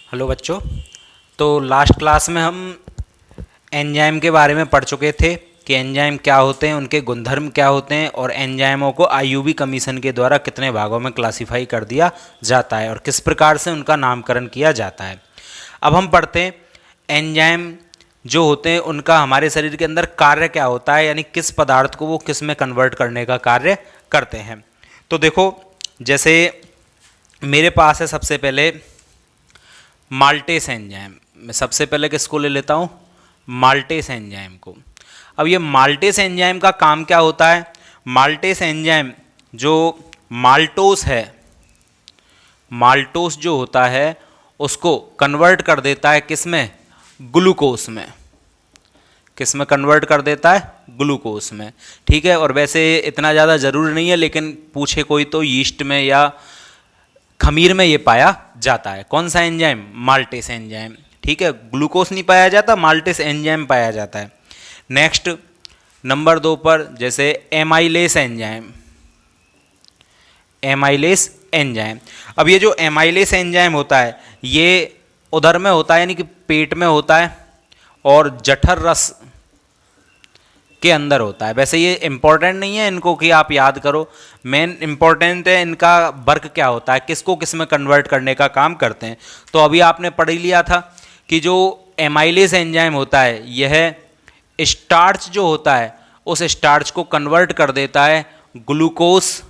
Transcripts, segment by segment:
Hello बच्चों। तो last class में हम एंजाइम के बारे में पढ़ चुके थे कि एंजाइम क्या होते हैं, उनके गुणधर्म क्या होते हैं और एंजाइमों को आईयूबी कमीशन के द्वारा कितने भागों में क्लासिफाई कर दिया जाता है और किस प्रकार से उनका नामकरण किया जाता है। अब हम पढ़ते हैं एंजाइम जो होते हैं उनका हमारे शरीर के अंदर कार्य क्या होता है, यानी किस पदार्थ को वो किस में कन्वर्ट करने का कार्य करते हैं। तो देखो, जैसे मेरे पास है सबसे पहले माल्टेस एंजाइम। मैं सबसे पहले किसको ले लेता हूँ? माल्टेस एंजाइम को। अब ये माल्टेस एंजाइम का काम क्या होता है? माल्टेस एंजाइम जो माल्टोस है, माल्टोस जो होता है उसको कन्वर्ट कर देता है किस में? ग्लूकोस में। किस में कन्वर्ट कर देता है? ग्लूकोस में। ठीक है। और वैसे इतना ज़्यादा ज़रूरी नहीं है, लेकिन पूछे कोई तो यीस्ट में या खमीर में ये पाया जाता है। कौन सा एंजाइम? Maltase enzyme. ठीक है। ग्लूकोस नहीं पाया जाता, माल्टेस एंजाइम पाया जाता है। नेक्स्ट नंबर 2 पर जैसे एमाइलेस एंजाइम। Amylase enzyme. अब ये जो एमाइलेस एंजाइम होता है ये उदर में होता है, यानी कि पेट में होता है और जठर रस के अंदर होता है। वैसे ये इंपॉर्टेंट नहीं है इनको कि आप याद करो, मेन इंपॉर्टेंट है इनका वर्क क्या होता है, किसको किस में कन्वर्ट करने का काम करते हैं। तो अभी आपने पढ़ ही लिया था कि जो एमाइलेस एंजाइम होता है यह स्टार्च जो होता है उस स्टार्च को कन्वर्ट कर देता है ग्लूकोस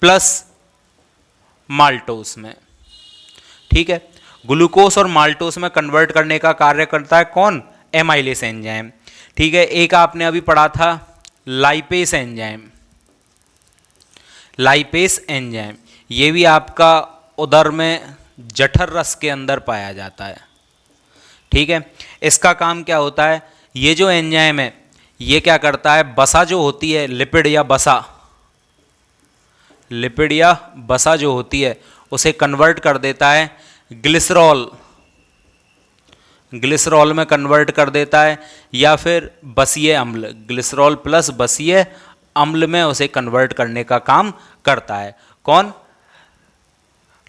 प्लस माल्टोस में। ठीक है। ग्लूकोस और माल्टोस में कन्वर्ट करने का कार्य करता है कौन? Amylase enzyme. ठीक है। एक आपने अभी पढ़ा था लाइपेस एंजाइम। लाइपेस एंजाइम ये भी आपका उदर में जठर रस के अंदर पाया जाता है। ठीक है। इसका काम क्या होता है? ये जो एंजाइम है ये क्या करता है? बसा जो होती है, लिपिड या बसा, लिपिड या बसा जो होती है उसे कन्वर्ट कर देता है ग्लिसरॉल, ग्लिसरॉल में कन्वर्ट कर देता है, या फिर बसीय अम्ल, ग्लिसरॉल प्लस बसीय अम्ल में उसे कन्वर्ट करने का काम करता है। कौन?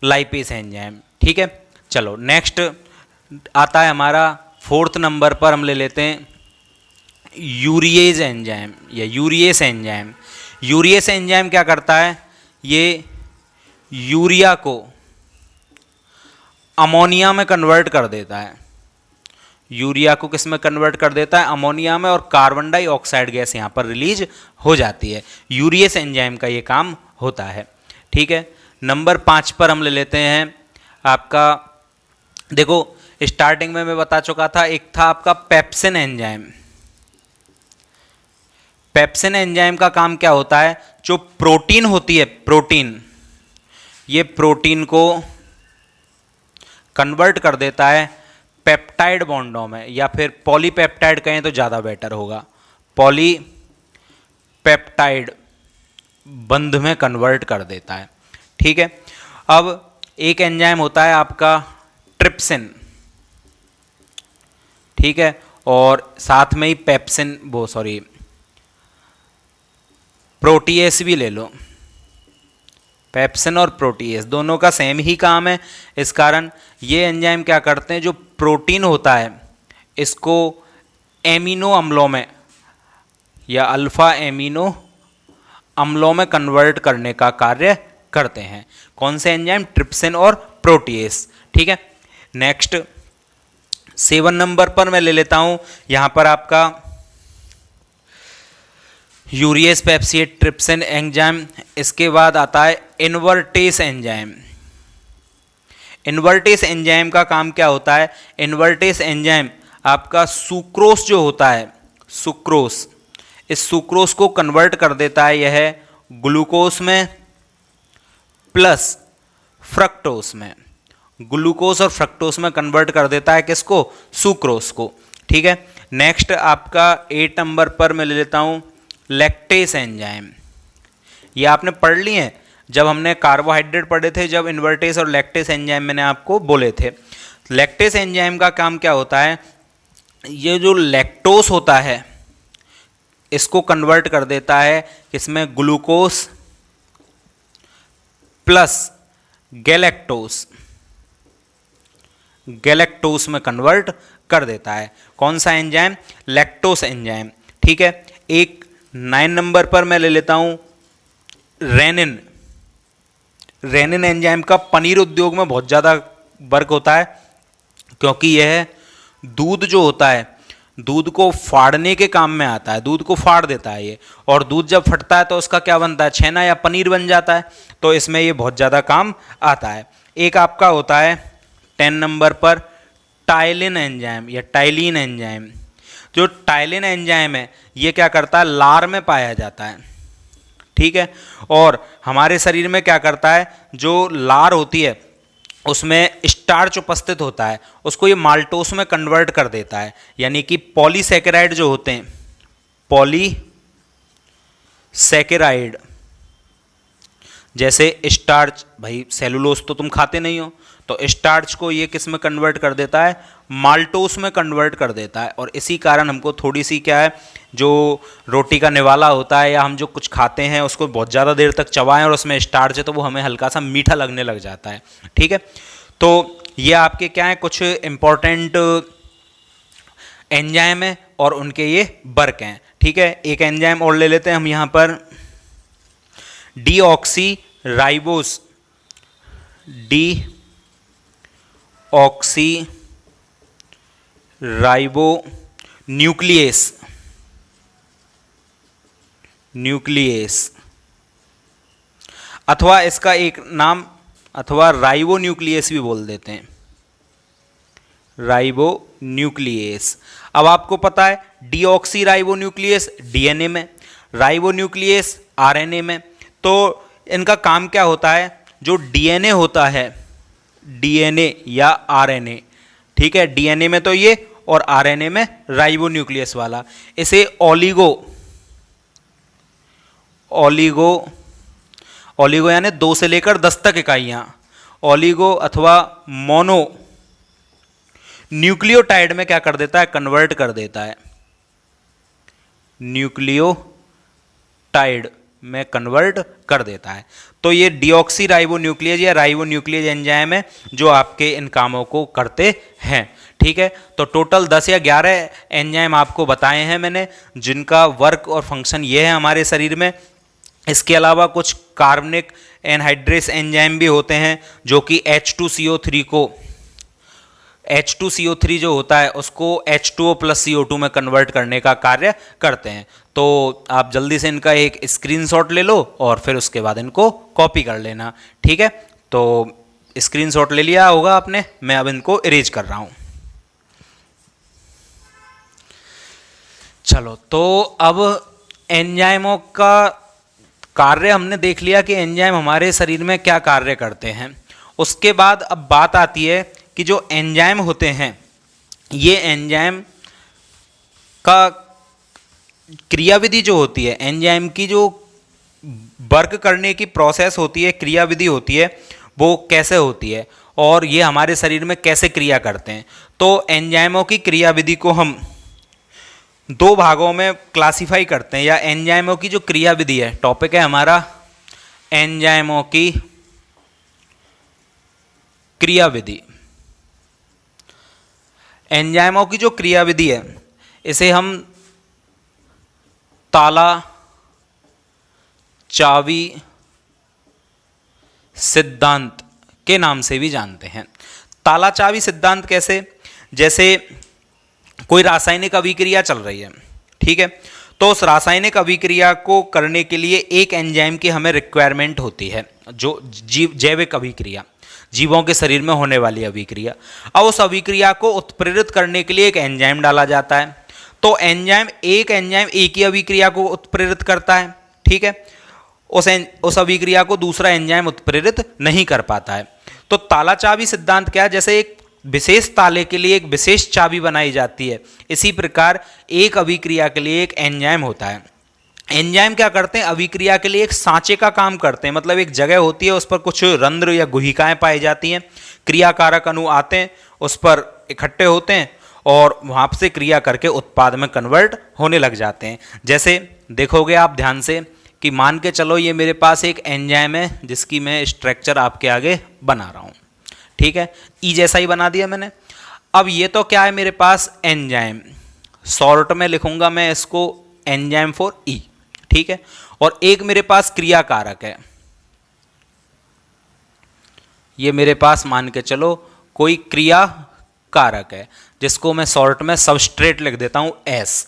Lipase enzyme. ठीक है। चलो नेक्स्ट आता है हमारा 4th नंबर पर, हम ले लेते हैं यूरिएज एंजाइम या यूरिएस एंजाइम। यूरिएस एंजाइम क्या करता है? ये यूरिया को अमोनिया में कन्वर्ट कर देता है। यूरिया को किस में कन्वर्ट कर देता है? अमोनिया में, और कार्बन डाइऑक्साइड गैस यहाँ पर रिलीज हो जाती है। यूरिएस एंजाइम का ये काम होता है। ठीक है। नंबर 5 पर हम ले लेते हैं आपका, देखो स्टार्टिंग में मैं बता चुका था, एक था आपका पेप्सिन एंजाइम। पेप्सिन एंजाइम का काम क्या होता है? जो प्रोटीन होती है, प्रोटीन, ये प्रोटीन को कन्वर्ट कर देता है पेप्टाइड बॉन्डों में, या फिर पॉलीपेप्टाइड कहें तो ज़्यादा बेटर होगा, पॉलीपेप्टाइड बंध में कन्वर्ट कर देता है। ठीक है। अब एक एंजाइम होता है आपका ट्रिप्सिन। ठीक है। और साथ में ही पेप्सिन, वो सॉरी प्रोटीएस भी ले लो। पेप्सिन और प्रोटीएस दोनों का सेम ही काम है। इस कारण ये एंजाइम क्या करते हैं? जो प्रोटीन होता है इसको एमिनो अम्लों में या अल्फा एमिनो अम्लों में कन्वर्ट करने का कार्य करते हैं। कौन से एंजाइम? ट्रिप्सिन और प्रोटीएस। ठीक है। नेक्स्ट 7 नंबर पर मैं ले लेता हूं यहां पर आपका यूरिएस, पेप्सिएट, ट्रिप्सिन एंजाइम। इसके बाद आता है इनवर्टेस एंजाइम। इनवर्टेस एंजाइम का काम क्या होता है? इनवर्टेस एंजाइम आपका सुक्रोस जो होता है, सुक्रोस, इस सुक्रोस को कन्वर्ट कर देता है यह ग्लूकोस में प्लस फ्रक्टोस में। ग्लूकोस और फ्रक्टोस में कन्वर्ट कर देता है किसको? सुक्रोस को। ठीक है। नेक्स्ट आपका 8 नंबर पर मैं ले लेता हूं लैक्टेस एंजाइम। ये आपने पढ़ लिए हैं जब हमने कार्बोहाइड्रेट पढ़े थे, जब इन्वर्टेस और लैक्टेस एंजाइम मैंने आपको बोले थे। लैक्टेस एंजाइम का काम क्या होता है? ये जो लैक्टोस होता है इसको कन्वर्ट कर देता है किसमें? Glucose plus galactose. गैलेक्टोस में कन्वर्ट कर देता है। कौन सा एंजाइम? Lactose enzyme. ठीक है, एक 9 नंबर पर मैं ले लेता हूं रेनिन। रेनिन एंजाइम का पनीर उद्योग में बहुत ज़्यादा वर्क होता है, क्योंकि यह दूध जो होता है, दूध को फाड़ने के काम में आता है, दूध को फाड़ देता है ये, और दूध जब फटता है तो उसका क्या बनता है? छेना या पनीर बन जाता है। तो इसमें ये बहुत ज़्यादा काम आता है। एक आपका होता है 10 नंबर पर टाइलिन एंजाइम या टाइलिन एंजाइम। जो टाइलिन एंजाइम है ये क्या करता है? लार में पाया जाता है। ठीक है, और हमारे शरीर में क्या करता है? जो लार होती है उसमें स्टार्च उपस्थित होता है, उसको ये माल्टोस में कन्वर्ट कर देता है, यानी कि पॉलीसैकेराइड जो होते हैं, पॉलीसैकेराइड, जैसे स्टार्च, भाई सेलुलोज तो तुम खाते नहीं हो, तो स्टार्च को ये किस में कन्वर्ट कर देता है? माल्टोस में कन्वर्ट कर देता है। और इसी कारण हमको थोड़ी सी क्या है, जो रोटी का निवाला होता है या हम जो कुछ खाते हैं उसको बहुत ज़्यादा देर तक चबाएं और उसमें स्टार्च है तो वो हमें हल्का सा मीठा लगने लग जाता है। ठीक है, तो ये आपके क्या है, कुछ इंपॉर्टेंट एंजाइम है और उनके ये वर्क हैं। ठीक है, एक एंजाइम और ले लेते हैं हम यहाँ पर, deoxy ribose, deoxy ribo nucleus, अथवा इसका एक नाम, अथवा राइबो न्यूक्लियस भी बोल देते हैं, राइबो न्यूक्लियस। अब आपको पता है डीऑक्सी राइबो न्यूक्लियस डीएनए में, राइबो न्यूक्लियस आरएनए में। तो इनका काम क्या होता है? जो डीएनए होता है, डीएनए या आरएनए, ठीक है, डीएनए में तो ये और आरएनए में राइबो न्यूक्लियस वाला, इसे ओलिगो यानी 2 से लेकर 10 तक इकाइयां, ओलिगो अथवा मोनो न्यूक्लियोटाइड में क्या कर देता है? कन्वर्ट कर देता है, न्यूक्लियोटाइड में कन्वर्ट कर देता है। तो ये डीऑक्सी राइबो न्यूक्लियस या राइबो न्यूक्लियस एंजाइम है जो आपके इन कामों को करते हैं। ठीक है, तो टोटल 10 या 11 एंजाइम आपको बताए हैं मैंने, जिनका वर्क और फंक्शन ये है हमारे शरीर में। इसके अलावा कुछ कार्बनिक एनहाइड्रेस एंजाइम भी होते हैं जो कि H2CO3 जो होता है उसको H2O + CO2 में कन्वर्ट करने का कार्य करते हैं। तो आप जल्दी से इनका एक स्क्रीनशॉट ले लो और फिर उसके बाद इनको कॉपी कर लेना। ठीक है, तो स्क्रीनशॉट ले लिया होगा आपने, मैं अब इनको इरेज कर रहा हूं। चलो, तो अब एंजाइमों का कार्य हमने देख लिया कि एंजाइम हमारे शरीर में क्या कार्य करते हैं। उसके बाद अब बात आती है कि जो एंजाइम होते हैं, ये एंजाइम का क्रियाविधि जो होती है, एंजाइम की जो वर्क करने की प्रोसेस होती है, क्रियाविधि होती है, वो कैसे होती है और ये हमारे शरीर में कैसे क्रिया करते हैं। तो एंजाइमों की क्रियाविधि को हम 2 भागों में क्लासिफाई करते हैं, या एंजाइमों की जो क्रियाविधि है, टॉपिक है हमारा एंजाइमों की क्रियाविधि। एंजाइमों की जो क्रियाविधि है इसे हम ताला चाबी सिद्धांत के नाम से भी जानते हैं। ताला चाबी सिद्धांत कैसे? जैसे कोई रासायनिक अभिक्रिया चल रही है, ठीक है, तो उस रासायनिक अभिक्रिया को करने के लिए एक एंजाइम की हमें रिक्वायरमेंट होती है, जो जैविक अभिक्रिया, जीवों के शरीर में होने वाली अभिक्रिया। अब उस अभिक्रिया को उत्प्रेरित करने के लिए एक एंजाइम डाला जाता है। तो एंजाइम एक ही अभिक्रिया को उत्प्रेरित करता है, ठीक है, उस अभिक्रिया को दूसरा एंजाइम उत्प्रेरित नहीं कर पाता है। तो ताला चाबी सिद्धांत क्या है? जैसे एक विशेष ताले के लिए एक विशेष चाबी बनाई जाती है, इसी प्रकार एक अभिक्रिया के लिए एक एंजाइम होता है। एंजाइम क्या करते हैं? अभिक्रिया के लिए एक सांचे का काम करते हैं, मतलब एक जगह होती है, उस पर कुछ रंध्र या गुहिकाएं पाई जाती हैं, क्रियाकारक अणु आते हैं, उस पर इकट्ठे होते हैं और वहाँ से क्रिया करके उत्पाद में कन्वर्ट होने लग जाते हैं। जैसे देखोगे आप ध्यान से कि मान के चलो ये मेरे पास एक एंजाइम है जिसकी मैं स्ट्रक्चर आपके आगे बना रहा हूँ, ठीक है, ई जैसा ही बना दिया मैंने। अब ये तो क्या है मेरे पास एंजाइम, शॉर्ट में लिखूंगा मैं इसको एंजाइम फॉर ई, ठीक है। और एक मेरे पास क्रिया कारक है, ये मेरे पास मान के चलो कोई क्रिया कारक है जिसको मैं शॉर्ट में सबस्ट्रेट लिख देता हूं एस।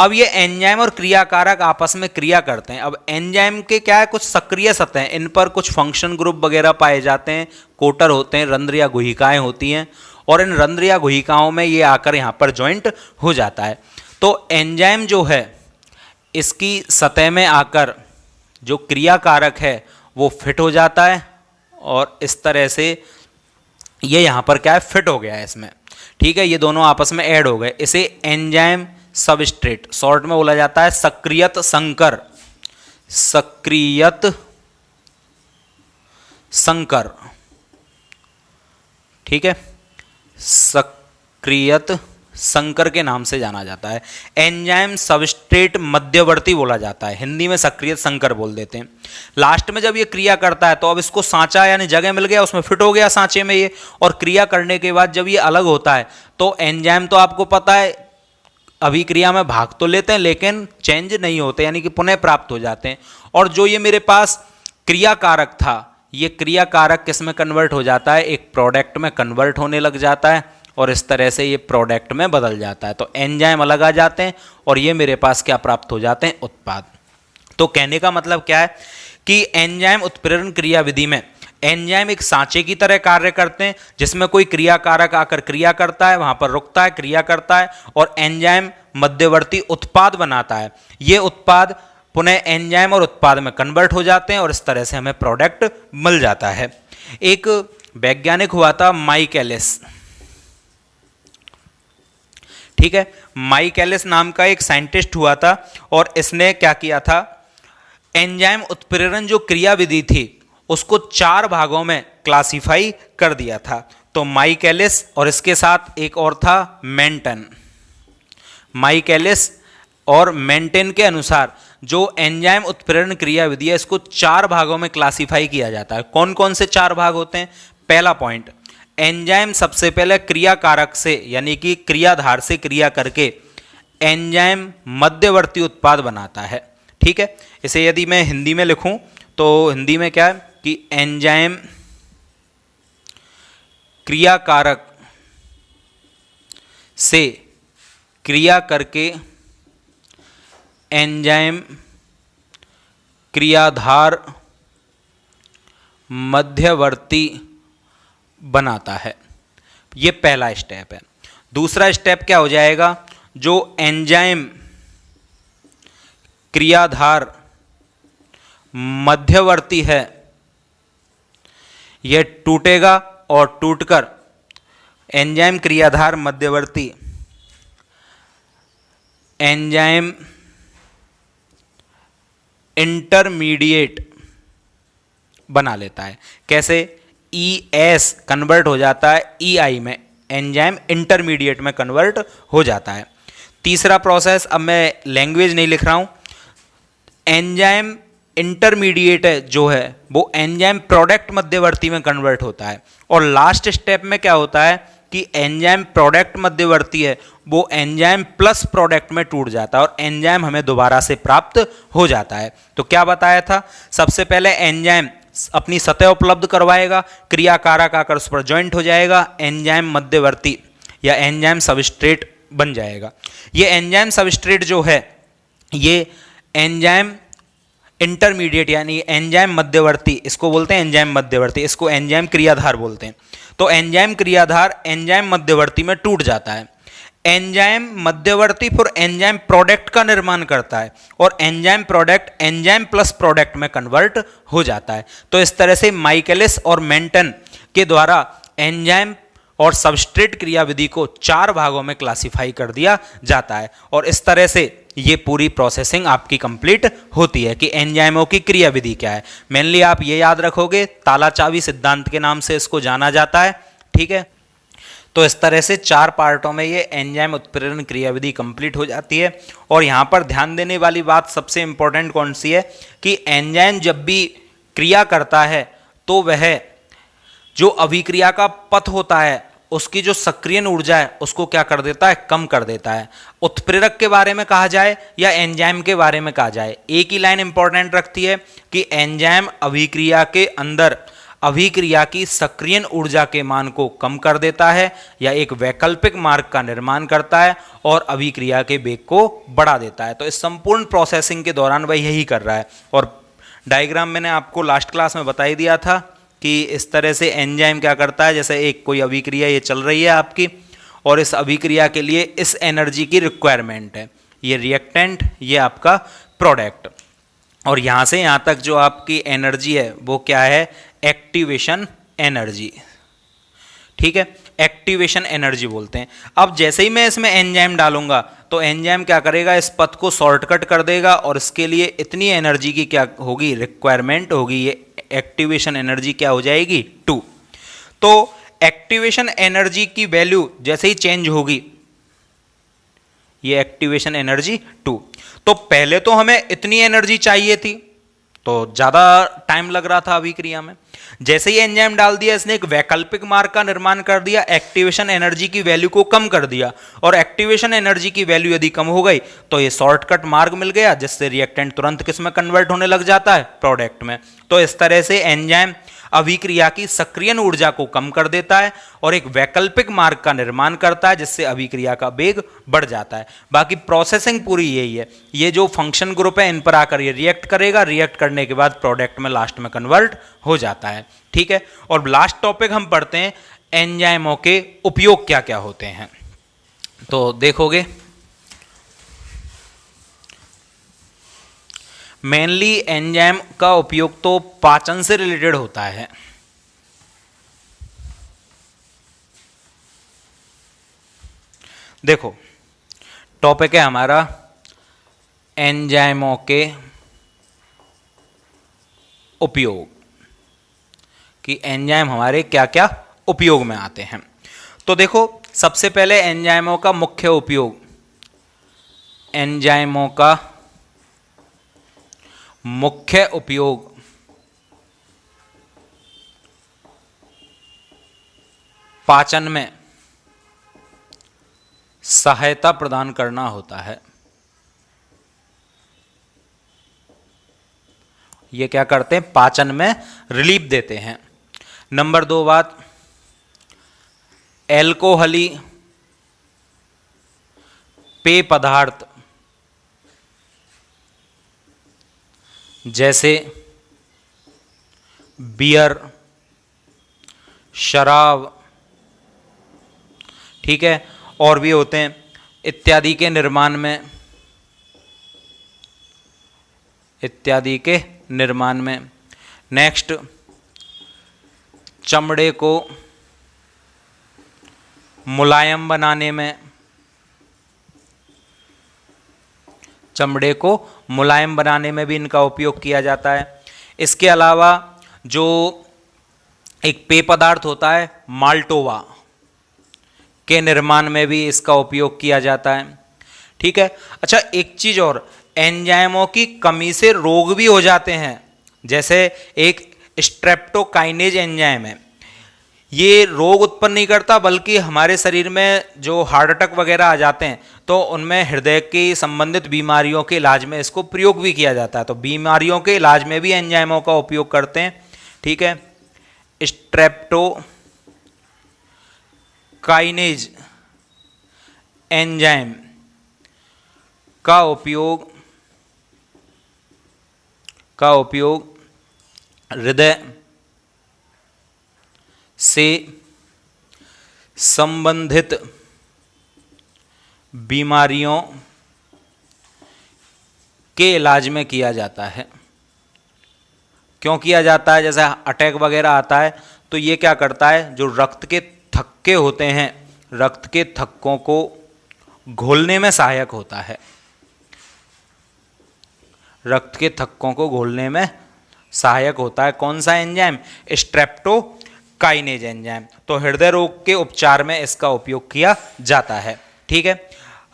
अब ये एंजाइम और क्रिया कारक आपस में क्रिया करते हैं। अब एंजाइम के क्या है, कुछ सक्रिय सतह, इन पर कुछ फंक्शन ग्रुप वगैरह पाए जाते हैं, कोटर होते हैं, रंध्र या गुहिकाएं होती हैं, और इन रंध्र या गुहिकाओं में ये आकर यहाँ पर ज्वाइंट हो जाता है। तो एंजाइम जो है इसकी सतह में आकर जो क्रिया कारक है वो फिट हो जाता है, और इस तरह से ये यहाँ पर क्या है, फिट हो गया है इसमें, ठीक है। ये दोनों आपस में ऐड हो गए, इसे एंजाइम सबस्ट्रेट शॉर्ट में बोला जाता है सक्रियत संकर, सक्रियत संकर, ठीक है, सक्रियत संकर के नाम से जाना जाता है। एंजाइम सबस्ट्रेट मध्यवर्ती बोला जाता है, हिंदी में सक्रियत संकर बोल देते हैं। लास्ट में जब ये क्रिया करता है तो अब इसको सांचा यानी जगह मिल गया, उसमें फिट हो गया सांचे में ये, और क्रिया करने के बाद जब ये अलग होता है तो एंजाइम तो आपको पता है अभिक्रिया में भाग तो लेते हैं लेकिन चेंज नहीं होते, यानी कि पुनः प्राप्त हो जाते हैं। और जो ये मेरे पास क्रिया कारक था, ये क्रिया कारक किस में कन्वर्ट हो जाता है, एक प्रोडक्ट में कन्वर्ट होने लग जाता है, और इस तरह से ये प्रोडक्ट में बदल जाता है। तो एंजाइम अलग आ जाते हैं और ये मेरे पास क्या प्राप्त हो जाते हैं, उत्पाद। तो कहने का मतलब क्या है कि एंजाइम उत्प्रेरण क्रिया विधि में एंजाइम एक सांचे की तरह कार्य करते हैं, जिसमें कोई क्रिया कारक आकर क्रिया करता है, वहां पर रुकता है, क्रिया करता है, और एंजाइम मध्यवर्ती उत्पाद बनाता है। ये उत्पाद पुनः एंजाइम और उत्पाद में कन्वर्ट हो जाते हैं, और इस तरह से हमें प्रोडक्ट मिल जाता है। एक वैज्ञानिक हुआ था माइकलिस, ठीक है, माइकलिस नाम का एक साइंटिस्ट हुआ था, और इसने क्या किया था, एंजाइम उत्प्रेरण जो क्रिया विधि थी उसको 4 भागों में क्लासिफाई कर दिया था। तो माइकलिस और इसके साथ एक और था मेंटन, माइकलिस और मेंटेन के अनुसार जो एंजाइम उत्प्रेरण क्रिया विधि है इसको 4 भागों में क्लासिफाई किया जाता है। कौन कौन से 4 भाग होते हैं? पहला पॉइंट, एंजाइम सबसे पहले क्रिया कारक से यानी कि क्रियाधार से क्रिया करके एंजाइम मध्यवर्ती उत्पाद बनाता है, ठीक है। इसे यदि मैं हिंदी में लिखूं तो हिंदी में क्या है कि एंजाइम क्रिया कारक से क्रिया करके एंजाइम क्रियाधार मध्यवर्ती बनाता है। यह पहला स्टेप है। दूसरा स्टेप क्या हो जाएगा, जो एंजाइम क्रियाधार मध्यवर्ती है यह टूटेगा और टूटकर एंजाइम क्रियाधार मध्यवर्ती एंजाइम इंटरमीडिएट बना लेता है। कैसे? ES कन्वर्ट हो जाता है EI में, एंजाइम इंटरमीडिएट में कन्वर्ट हो जाता है। तीसरा प्रोसेस, अब मैं लैंग्वेज नहीं लिख रहा हूं, एंजाइम इंटरमीडिएट जो है वो एंजाइम प्रोडक्ट मध्यवर्ती में कन्वर्ट होता है। और लास्ट स्टेप में क्या होता है कि एंजाइम प्रोडक्ट मध्यवर्ती है वो एंजाइम प्लस प्रोडक्ट में टूट जाता है और एंजाइम हमें दोबारा से प्राप्त हो जाता है। तो क्या बताया था, सबसे पहले एंजाइम अपनी सतह उपलब्ध करवाएगा, क्रिया कारक आकर उस पर ज्वाइंट हो जाएगा, एंजाइम मध्यवर्ती या एंजाइम सबस्ट्रेट बन जाएगा। ये एंजाइम सबस्ट्रेट जो है ये एंजाइम इंटरमीडिएट यानी एंजाइम मध्यवर्ती, इसको बोलते हैं एंजाइम मध्यवर्ती, इसको एंजाइम क्रियाधार बोलते हैं। तो एंजाइम क्रियाधार एंजाइम मध्यवर्ती में टूट जाता है। एंजाइम मध्यवर्ती फिर एंजाइम प्रोडक्ट का निर्माण करता है और enzyme product enzyme plus product में कन्वर्ट हो जाता है। तो इस तरह से माइकलिस और मेंटन के द्वारा एंजाइम और सबस्ट्रेट क्रिया विधि को 4 भागों में क्लासिफाई कर दिया जाता है और इस तरह से ये पूरी प्रोसेसिंग आपकी कंप्लीट होती है कि एंजाइमों की क्रिया विधि क्या है। मेनली आप ये याद रखोगे, ताला चाबी सिद्धांत के नाम से इसको जाना जाता है, ठीक है। तो इस तरह से 4 पार्टों में ये एंजाइम उत्प्रेरण क्रियाविधि कंप्लीट हो जाती है। और यहाँ पर ध्यान देने वाली बात सबसे इंपॉर्टेंट कौन सी है कि एंजाइम जब भी क्रिया करता है तो वह जो अभिक्रिया का पथ होता है उसकी जो सक्रियण ऊर्जा है उसको क्या कर देता है, कम कर देता है। उत्प्रेरक के बारे में कहा जाए या एंजाइम के बारे में कहा जाए, एक ही लाइन इंपॉर्टेंट रखती है कि एंजाइम अभिक्रिया के अंदर अभिक्रिया की सक्रियण ऊर्जा के मान को कम कर देता है या एक वैकल्पिक मार्ग का निर्माण करता है और अभिक्रिया के वेग को बढ़ा देता है। तो इस संपूर्ण प्रोसेसिंग के दौरान वह यही कर रहा है। और डायग्राम मैंने आपको लास्ट क्लास में बता ही दिया था कि इस तरह से एंजाइम क्या करता है, जैसे एक कोई अभिक्रिया ये चल रही है आपकी और इस अभिक्रिया के लिए इस एनर्जी की रिक्वायरमेंट है, ये रिएक्टेंट, ये आपका प्रोडक्ट, और यहाँ से यहाँ तक जो आपकी एनर्जी है वो क्या है, एक्टिवेशन एनर्जी। ठीक है, एक्टिवेशन एनर्जी बोलते हैं। अब जैसे ही मैं इसमें एंजाइम डालूंगा तो एंजाइम क्या करेगा, इस पथ को शॉर्टकट कर देगा और इसके लिए इतनी एनर्जी की क्या होगी, रिक्वायरमेंट होगी। ये एक्टिवेशन एनर्जी क्या हो जाएगी, 2। तो एक्टिवेशन एनर्जी की वैल्यू जैसे ही चेंज होगी, ये एक्टिवेशन एनर्जी 2। तो पहले तो हमें इतनी एनर्जी चाहिए थी तो ज़्यादा टाइम लग रहा था अभिक्रिया में। जैसे ही एंजाइम डाल दिया, इसने एक वैकल्पिक मार्ग का निर्माण कर दिया, एक्टिवेशन एनर्जी की वैल्यू को कम कर दिया, और एक्टिवेशन एनर्जी की वैल्यू यदि कम हो गई तो ये शॉर्टकट मार्ग मिल गया, जिससे रिएक्टेंट तुरंत किस में कन्वर्ट होने लग जाता है, प्रोडक्ट में। तो इस तरह से एंजाइम अभिक्रिया की सक्रियण ऊर्जा को कम कर देता है और एक वैकल्पिक मार्ग का निर्माण करता है, जिससे अभिक्रिया का वेग बढ़ जाता है। बाकी प्रोसेसिंग पूरी यही है। ये जो फंक्शन ग्रुप है इन पर आकर ये रिएक्ट करेगा, रिएक्ट करने के बाद प्रोडक्ट में लास्ट में कन्वर्ट हो जाता है। ठीक है, और लास्ट टॉपिक हम पढ़ते हैं एंजाइमों के उपयोग क्या क्या होते हैं। तो देखोगे मेनली एंजाइम का उपयोग तो पाचन से रिलेटेड होता है। देखो टॉपिक है हमारा एंजाइमों के उपयोग, कि एंजाइम हमारे क्या क्या उपयोग में आते हैं। तो देखो सबसे पहले एंजाइमों का मुख्य उपयोग, एंजाइमों का मुख्य उपयोग पाचन में सहायता प्रदान करना होता है। ये क्या करते हैं, पाचन में रिलीफ देते हैं। नंबर 2 बात, एल्कोहली पेय पदार्थ जैसे बियर, शराब, ठीक है, और भी होते हैं, इत्यादि के निर्माण में नेक्स्ट, चमड़े को मुलायम बनाने में, भी इनका उपयोग किया जाता है। इसके अलावा जो एक पेय पदार्थ होता है माल्टोवा के निर्माण में भी इसका उपयोग किया जाता है। ठीक है, अच्छा एक चीज और, एंजाइमों की कमी से रोग भी हो जाते हैं। जैसे एक स्ट्रेप्टोकाइनेज एंजाइम है, ये रोग उत्पन्न नहीं करता, बल्कि हमारे शरीर में जो हार्ट अटैक वगैरह आ जाते हैं तो उनमें हृदय की संबंधित बीमारियों के इलाज में इसको प्रयोग भी किया जाता है। तो बीमारियों के इलाज में भी एंजाइमों का उपयोग करते हैं। ठीक है, स्ट्रेप्टोकाइनेज एंजाइम का उपयोग हृदय से संबंधित बीमारियों के इलाज में किया जाता है। क्यों किया जाता है, जैसे अटैक वगैरह आता है तो ये क्या करता है, जो रक्त के थक्के होते हैं, रक्त के थक्कों को घोलने में सहायक होता है। रक्त के थक्कों को घोलने में सहायक होता है कौन सा एंजाइम, स्ट्रेप्टोकाइनेज एंजाइम। तो हृदय रोग के उपचार में इसका उपयोग किया जाता है। ठीक है,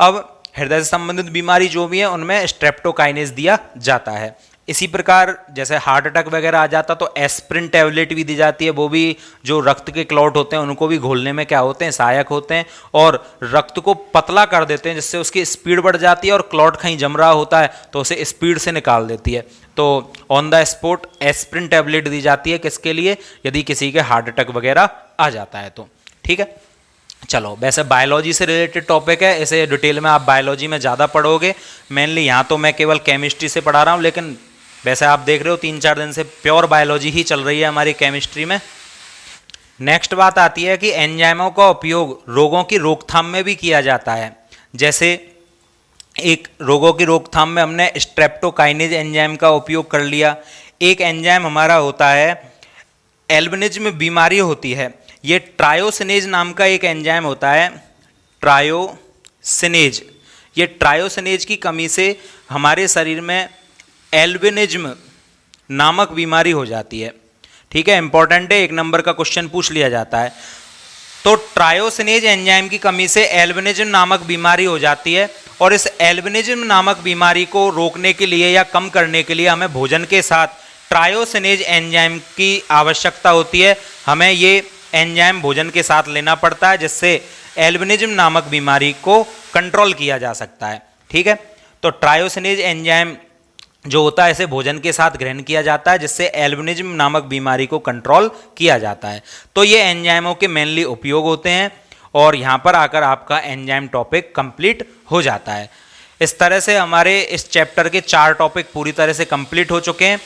अब हृदय से संबंधित बीमारी जो भी है उनमें स्ट्रेप्टोकाइनेज दिया जाता है। इसी प्रकार जैसे हार्ट अटैक वगैरह आ जाता तो एस्प्रिन टैबलेट भी दी जाती है, वो भी जो रक्त के क्लॉट होते हैं उनको भी घोलने में क्या होते हैं, सहायक होते हैं और रक्त को पतला कर देते हैं, जिससे उसकी स्पीड बढ़ जाती है और क्लॉट कहीं जम रहा होता है तो उसे स्पीड से निकाल देती है। तो on the spot aspirin tablet दी जाती है, किसके लिए, यदि किसी के हार्ट अटैक वगैरह आ जाता है तो। ठीक है, चलो वैसे बायोलॉजी से रिलेटेड टॉपिक है, इसे डिटेल में आप बायोलॉजी में ज़्यादा पढ़ोगे। मेनली यहाँ तो मैं केवल केमिस्ट्री से पढ़ा रहा हूँ, लेकिन वैसे आप देख रहे हो 3-4 दिन से प्योर बायोलॉजी ही चल रही है हमारी केमिस्ट्री में। नेक्स्ट बात आती है कि एंजाइमों का उपयोग रोगों की रोकथाम में भी किया जाता है। जैसे एक रोगों की रोकथाम में हमने स्ट्रेप्टोकाइनेज एंजाइम का उपयोग कर लिया। एक एंजाइम हमारा होता है, एल्बिनिज्म बीमारी होती है, ये ट्रायोसिनेज नाम का एक एंजाइम होता है, ट्रायोसिनेज। ये ट्रायोसिनेज की कमी से हमारे शरीर में एल्बिनिज्म नामक बीमारी हो जाती है। ठीक है, इंपॉर्टेंट है, 1 नंबर का क्वेश्चन पूछ लिया जाता है। तो ट्रायोसिनेज एंजाइम की कमी से एल्बिनिज्म नामक बीमारी हो जाती है और इस एल्बिनिज्म नामक बीमारी को रोकने के लिए या कम करने के लिए हमें भोजन के साथ ट्रायोसिनेज एंजाइम की आवश्यकता होती है। हमें ये एंजाइम भोजन के साथ लेना पड़ता है, जिससे एल्बिनिज्म नामक बीमारी को कंट्रोल किया जा सकता है। ठीक है, तो ट्रायोसिनेज एंजाइम जो होता है इसे भोजन के साथ ग्रहण किया जाता है, जिससे एल्बिनिज्म नामक बीमारी को कंट्रोल किया जाता है। तो ये एंजाइमों के मेनली उपयोग होते हैं और यहाँ पर आकर आपका एंजाइम टॉपिक कंप्लीट हो जाता है। इस तरह से हमारे इस चैप्टर के 4 टॉपिक पूरी तरह से कंप्लीट हो चुके हैं।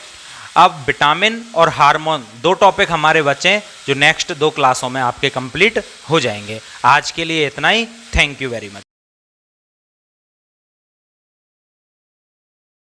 अब विटामिन और हार्मोन 2 टॉपिक हमारे बचे हैं, जो नेक्स्ट 2 क्लासों में आपके कंप्लीट हो जाएंगे। आज के लिए इतना ही। Thank you very much.